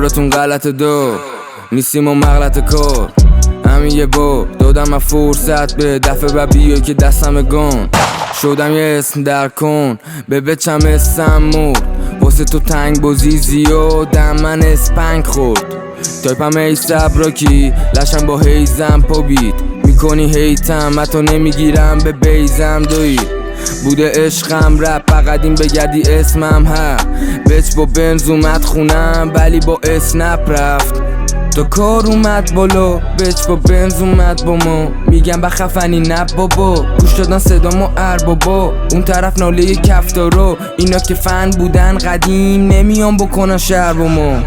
کارتون غلط نیستیم و مغلط کار همین یه بار دادم من فرصت به دفعه و بیای که دستم گان شدم یه اسم در کن به بچم اسم مرد واسه تو تنگ بازی زیادم من اسپنگ خورد تایپم ای سبراکی لشم با هیزم پا بید میکنی هیتم حتی نمیگیرم به بیزم دوی بوده عشقم رپ فقط بگردی اسمم بچ با بنز اومد خونم ولی با اسنپ رفت تا کار اومد بالا بچ با بنز اومد با ما میگم بخفنی نب بابا گوش دادن صدامو بابا اون طرف ناله کفتارا اینا که فن بودن قدیم نمیان بکنن شهر با ما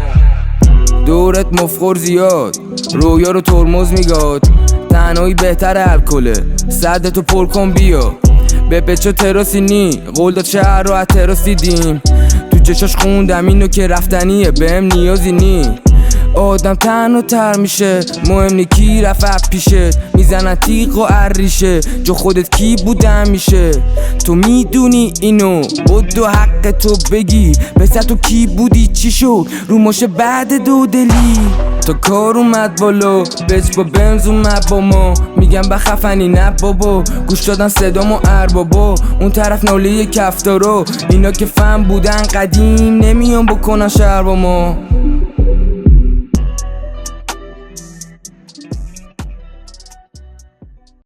دورت مفخور زیاد رویا رو ترمز میگاد تنهایی بهتر الکله صدتو پر کن بیا به بچه تراسی نی قول داد شهر رو از تراس دیدیم تو چشاش خوندم اینو که رفتنیه بهم نیازی نی آدم تنها تر میشه مهم نی کی رفت پیشه میزنن تیغ و عریشه جو خودت کی بودن میشه تو میدونی اینو بدو حق تو بگی پسر تو کی بودی چی شد رو ماشه بعد دو دلی تا کار اومد بالا بچ با بنز اومد با ما میگم بخفنی نه بابا گوش دادن صدامو بابا اون طرف ناله کفتارا اینا که فن بودن قدیم نمیان بکنن شهر با ما